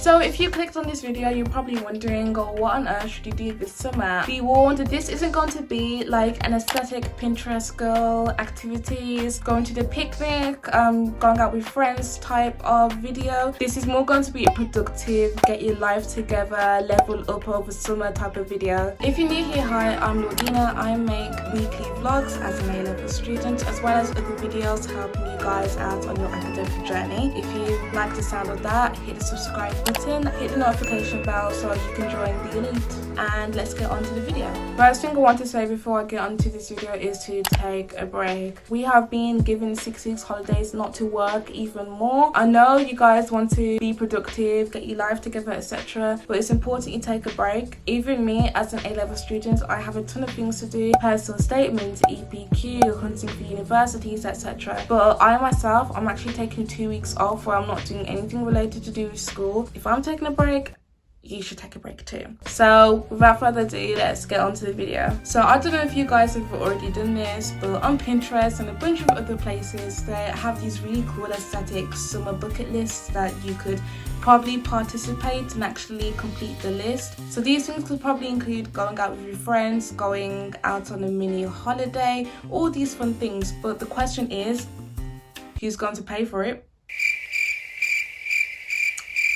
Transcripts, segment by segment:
So if you clicked on this video, you're probably wondering, oh, what on earth should you do this summer? Be warned, this isn't going to be like an aesthetic Pinterest girl activities, going to the picnic, going out with friends type of video. This is more going to be a productive, get your life together, level up over summer type of video. If you're new here, hi, I'm Lordina. I make weekly vlogs as an A-level student, as well as other videos helping you guys out on your academic journey. If you like the sound of that, hit the subscribe button, hit the notification bell so you can join the elite, and let's get on to the video. First thing I want to say before I get onto this video is to take a break. We have been given 6 weeks holidays not to work even more. I know you guys want to be productive, get your life together, etc., but it's important you take a break. Even me as an A-level student, I have a ton of things to do, personal statements, EPQ, hunting for universities, etc. But I myself, I'm actually taking 2 weeks off where I'm not doing anything related to do with school. If I'm taking a break, you should take a break too. So without further ado, let's get on to the video. So I don't know if you guys have already done this, but on Pinterest and a bunch of other places, they have these really cool aesthetic summer bucket lists that you could probably participate and actually complete the list. So these things could probably include going out with your friends, going out on a mini holiday, all these fun things. But the question is, who's going to pay for it?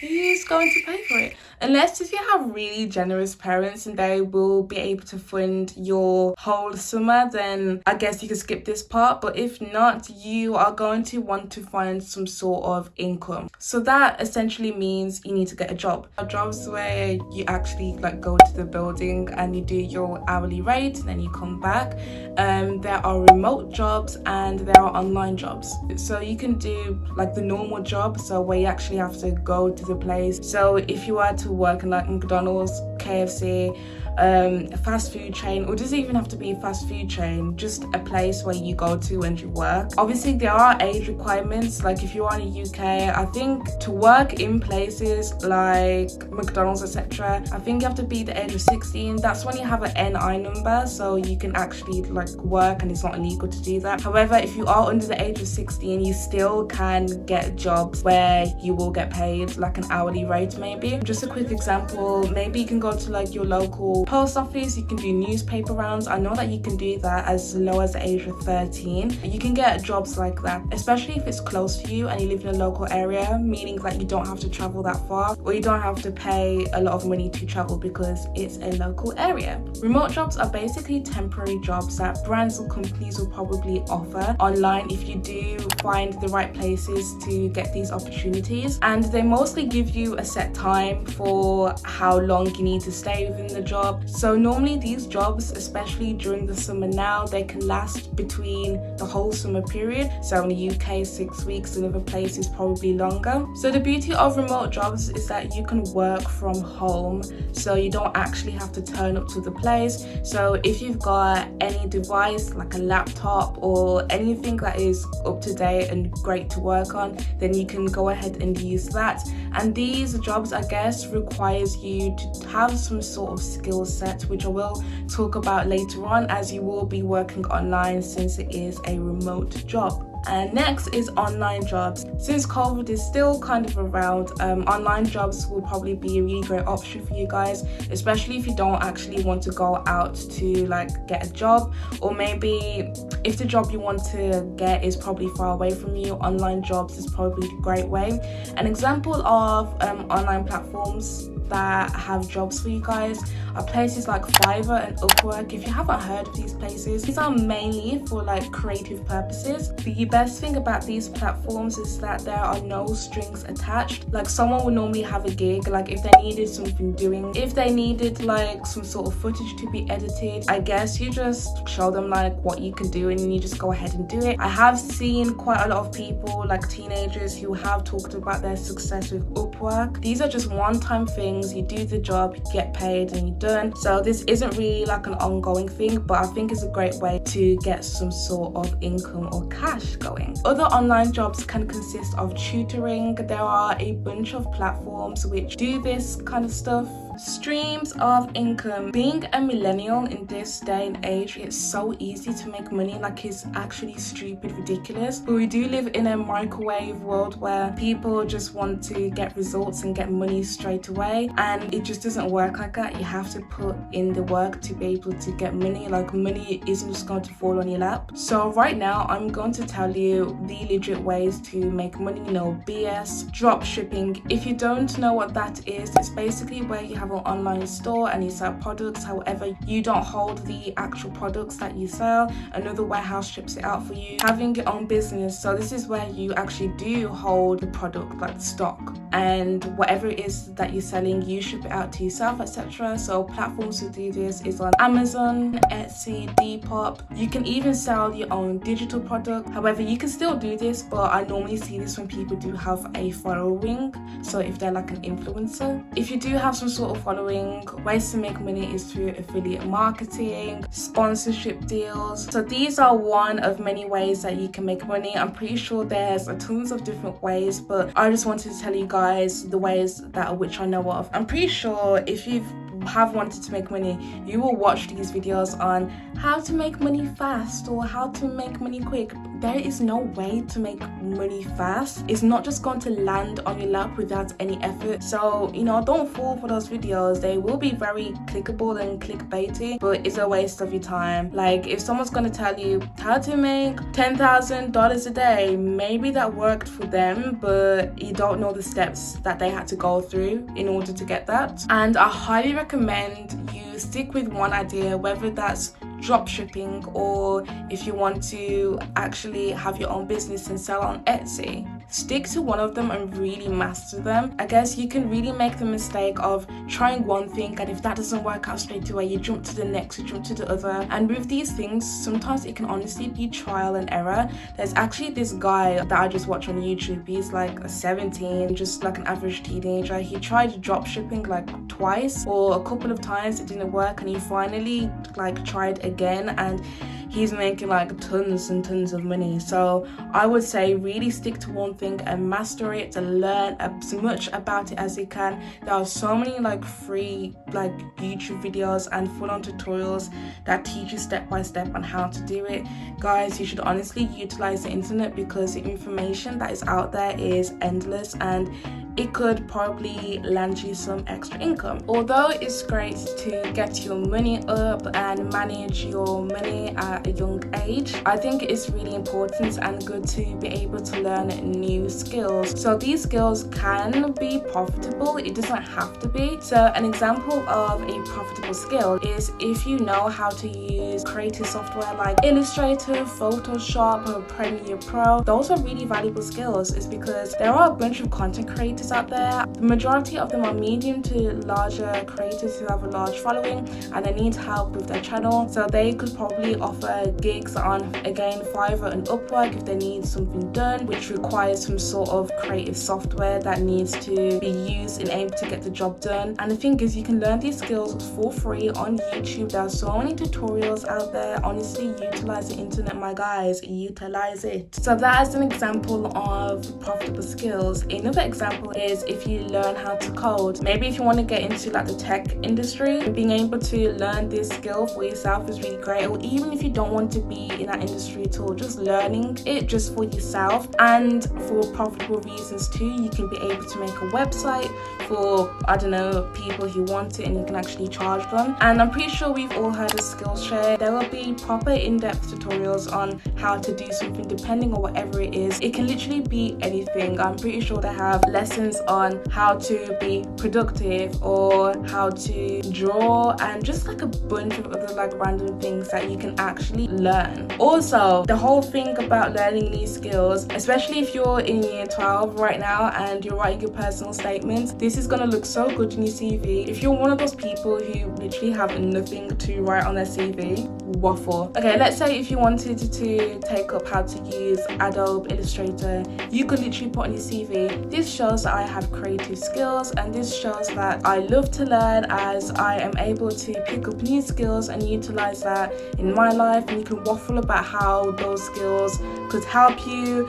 Who's going to pay for it? Unless if you have really generous parents and they will be able to fund your whole summer, then I guess you can skip this part. But if not, you are going to want to find some sort of income. So that essentially means you need to get a job. Jobs where you actually like go to the building and you do your hourly rate and then you come back. There are remote jobs and there are online jobs. So you can do like the normal job, so where you actually have to go to the place. So if you are to work in like McDonald's, KFC, a fast food chain, or doesn't even have to be a fast food chain, just a place where you go to and you work. Obviously there are age requirements, like if you are in the UK, I think to work in places like McDonald's, etc., I think you have to be the age of 16. That's when you have an NI number, so you can actually like work and it's not illegal to do that. However, if you are under the age of 16, you still can get jobs where you will get paid like an hourly rate. Maybe just a quick example, maybe you can go to like your local post office, you can do newspaper rounds. I know that you can do that as low as the age of 13. You can get jobs like that, especially if it's close to you and you live in a local area, meaning that you don't have to travel that far, or you don't have to pay a lot of money to travel because it's a local area. Remote jobs are basically temporary jobs that brands or companies will probably offer online if you do find the right places to get these opportunities, and they mostly give you a set time for how long you need to stay within the job. So normally these jobs, especially during the summer now, they can last between the whole summer period. So in the UK, 6 weeks, in other places probably longer. So the beauty of remote jobs is that you can work from home, so you don't actually have to turn up to the place. So if you've got any device like a laptop or anything that is up to date and great to work on, then you can go ahead and use that. And these jobs, I guess, requires you to have some sort of skill set, which I will talk about later on, as you will be working online since it is a remote job. And next is online jobs. Since COVID is still kind of around, online jobs will probably be a really great option for you guys, especially if you don't actually want to go out to like get a job, or maybe if the job you want to get is probably far away from you. Online jobs is probably a great way. An example of online platforms that have jobs for you guys are places like Fiverr and Upwork. If you haven't heard of these places, these are mainly for like creative purposes. The best thing about these platforms is that there are no strings attached. Like someone would normally have a gig, like if they needed something doing, if they needed like some sort of footage to be edited, I guess you just show them like what you can do and you just go ahead and do it. I have seen quite a lot of people, like teenagers, who have talked about their success with Upwork. These are just one-time things things. You do the job, you get paid, and you're done. So this isn't really like an ongoing thing, but I think it's a great way to get some sort of income or cash going. Other online jobs can consist of tutoring. There are a bunch of platforms which do this kind of stuff. Streams of income. Being a millennial in this day and age, it's so easy to make money. Like, it's actually stupid ridiculous, but we do live in a microwave world where people just want to get results and get money straight away, and it just doesn't work like that. You have to put in the work to be able to get money. Like, money isn't just going to fall on your lap. So right now I'm going to tell you the legit ways to make money. No BS. Drop shipping. If you don't know what that is, it's basically where you have an online store and you sell products. However, you don't hold the actual products that you sell. Another warehouse ships it out for you. Having your own business. So this is where you actually do hold the product, like stock, and whatever it is that you're selling, you ship it out to yourself, etc. So platforms to do this is on Amazon, Etsy, Depop. You can even sell your own digital product. However, you can still do this, but I normally see this when people do have a following. So if they're like an influencer. If you do have some sort of following, ways to make money is through affiliate marketing, sponsorship deals. So these are one of many ways that you can make money. I'm pretty sure there's tons of different ways, but I just wanted to tell you guys the ways that which I know of. I'm pretty sure if you have wanted to make money, you will watch these videos on how to make money fast or how to make money quick. There is no way to make money fast. It's not just going to land on your lap without any effort. So, you know, don't fall for those videos. They will be very clickable and clickbaity, but it's a waste of your time. Like, if someone's going to tell you how to make $10,000 a day, maybe that worked for them, but you don't know the steps that they had to go through in order to get that. And I highly recommend you stick with one idea, whether that's drop shipping or if you want to actually have your own business and sell on Etsy. Stick to one of them and really master them. I guess you can really make the mistake of trying one thing, and if that doesn't work out straight away, you jump to the next, you jump to the other. And with these things, sometimes it can honestly be trial and error. There's actually this guy that I just watch on YouTube. He's like 17, just like an average teenager. He tried drop shipping like twice or a couple of times. It didn't work, and he finally like tried again, and he's making like tons and tons of money. So I would say really stick to one thing and master it, to learn as much about it as you can. There are so many like free like YouTube videos and full-on tutorials that teach you step by step on how to do it. Guys, you should honestly utilize the internet because the information that is out there is endless, and it could probably land you some extra income. Although it's great to get your money up and manage your money at a young age, I think it's really important and good to be able to learn new skills. So these skills can be profitable, it doesn't have to be. So an example of a profitable skill is if you know how to use creative software like Illustrator, Photoshop, or Premiere Pro. Those are really valuable skills. It's because there are a bunch of content creators out there. The majority of them are medium to larger creators who have a large following and they need help with their channel. So they could probably offer gigs on, again, Fiverr and Upwork if they need something done, which requires some sort of creative software that needs to be used in aim to get the job done. And the thing is, you can learn these skills for free on YouTube. There are so many tutorials out there. Honestly, utilize the internet, my guys, utilize it. So that is an example of profitable skills. Another example is if you learn how to code. Maybe if you want to get into like the tech industry, being able to learn this skill for yourself is really great. Or even if you don't want to be in that industry at all, just learning it just for yourself and for profitable reasons too. You can be able to make a website for, I don't know, people who want it, and you can actually charge them. And I'm pretty sure we've all heard of Skillshare. There will be proper in-depth tutorials on how to do something depending on whatever it is. It can literally be anything. I'm pretty sure they have lessons on how to be productive or how to draw and just like a bunch of other like random things that you can actually learn. Also, the whole thing about learning these skills, especially if you're in year 12 right now and you're writing your personal statements, this is gonna look so good in your CV. If you're one of those people who literally have nothing to write on their CV, waffle. Okay, let's say if you wanted to take up how to use Adobe Illustrator, you could literally put on your CV, this shows that I have creative skills, and this shows that I love to learn, as I am able to pick up new skills and utilize that in my life. And you can waffle about how those skills could help you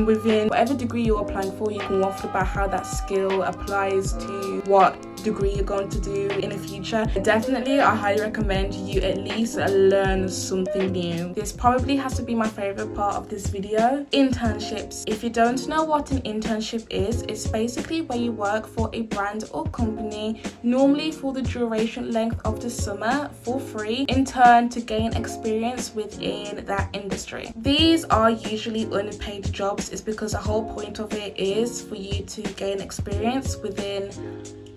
within whatever degree you're applying for. You can waffle about how that skill applies to what degree you're going to do in the future. Definitely, I highly recommend you at least learn something new. This probably has to be my favorite part of this video. Internships. If you don't know what an internship is, it's basically where you work for a brand or company, normally for the duration length of the summer for free, in turn to gain experience within that industry. These are usually unpaid jobs. It's because the whole point of it is for you to gain experience within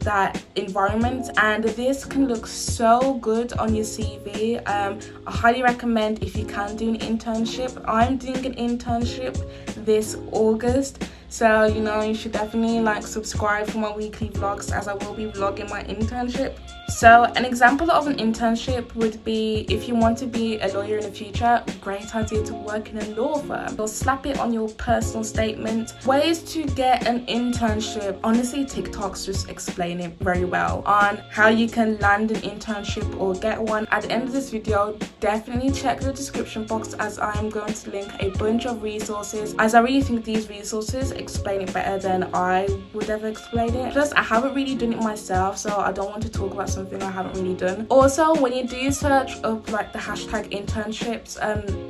that environment, and this can look so good on your CV. I highly recommend if you can do an internship. I'm doing an internship this August, so you should definitely subscribe for my weekly vlogs, as I will be vlogging my internship. So an example of an internship would be, if you want to be a lawyer in the future, great idea to work in a law firm. You'll slap it on your personal statement. Ways to get an internship. Honestly, TikToks just explain it very well on how you can land an internship or get one. At the end of this video, definitely check the description box, as I am going to link a bunch of resources, as I really think these resources explain it better than I would ever explain it. Plus, I haven't really done it myself, so I don't want to talk about something I haven't really done. Also, when you do search up the hashtag internships,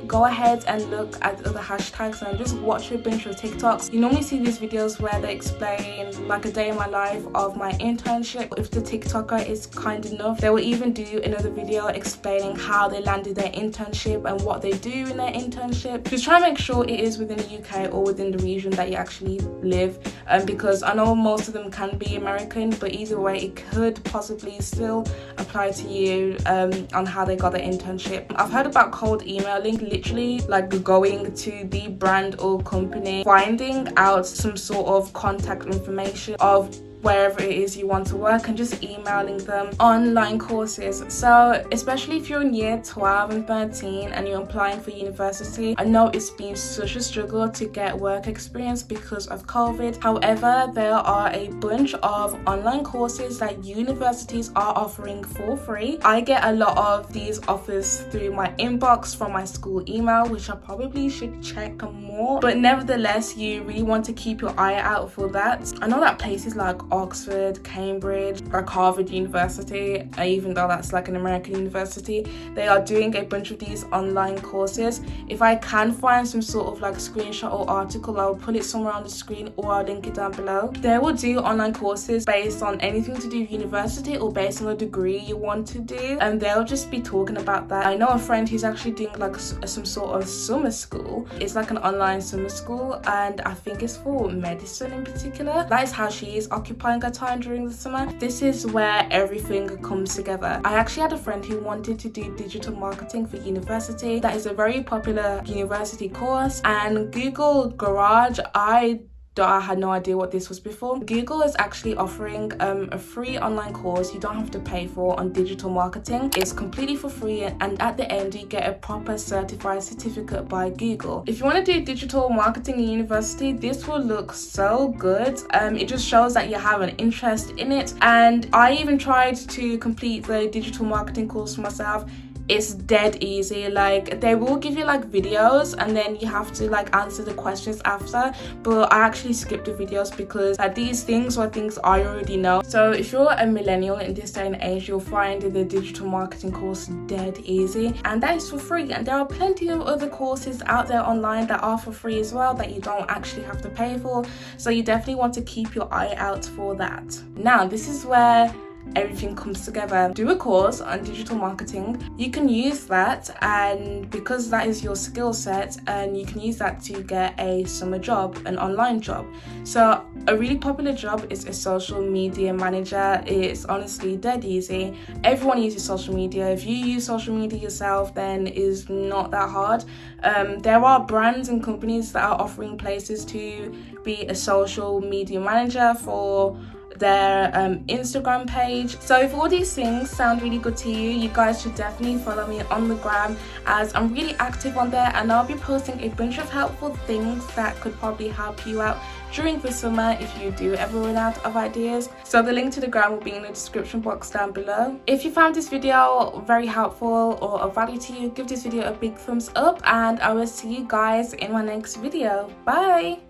go ahead and look at other hashtags and just watch a bunch of TikToks. You normally see these videos where they explain a day in my life of my internship. If the TikToker is kind enough, they will even do another video explaining how they landed their internship and what they do in their internship. Just try and make sure it is within the UK or within the region that you actually live, because I know most of them can be American, but either way it could possibly still apply to you on how they got their internship. I've heard about cold emailing, literally going to the brand or company, finding out some sort of contact information of wherever it is you want to work, and just emailing them online courses. So especially if you're in year 12 and 13 and you're applying for university, I know it's been such a struggle to get work experience because of COVID. However, there are a bunch of online courses that universities are offering for free. I get a lot of these offers through my inbox from my school email, which I probably should check more, but nevertheless, you really want to keep your eye out for that. I know that places like Oxford, Cambridge, Harvard University, even though that's an American university, they are doing a bunch of these online courses. If I can find some sort of screenshot or article, I'll put it somewhere on the screen or I'll link it down below. They will do online courses based on anything to do with university or based on a degree you want to do, and they'll just be talking about that. I know a friend who's actually doing some sort of summer school. It's an online summer school, and I think it's for medicine in particular. That is how she is occupying her time during the summer. This is where everything comes together. I actually had a friend who wanted to do digital marketing for university. That is a very popular university course, and Google Garage, I had no idea what this was before. Google is actually offering a free online course you don't have to pay for on digital marketing. It's completely for free, and at the end you get a proper certified certificate by Google. If you want to do digital marketing in university, this will look so good. It just shows that you have an interest in it, and I even tried to complete the digital marketing course for myself. It's dead easy. They will give you videos, and then you have to answer the questions after, but I actually skipped the videos because these things are things I already know. So if you're a millennial in this day and age, you'll find the digital marketing course dead easy, and that is for free. And there are plenty of other courses out there online that are for free as well, that you don't actually have to pay for, so you definitely want to keep your eye out for that. Now, this is where everything comes together. Do a course on digital marketing. You can use that, and because that is your skill set, and you can use that to get a summer job, an online job. So a really popular job is a social media manager. It's honestly dead easy. Everyone uses social media. If you use social media yourself, then it's not that hard. There are brands and companies that are offering places to be a social media manager for their Instagram page. So if all these things sound really good to you, you guys should definitely follow me on the gram, as I'm really active on there, and I'll be posting a bunch of helpful things that could probably help you out during the summer if you do ever run out of ideas. So the link to the gram will be in the description box down below. If you found this video very helpful or of value to you, give this video a big thumbs up, and I will see you guys in my next video. Bye.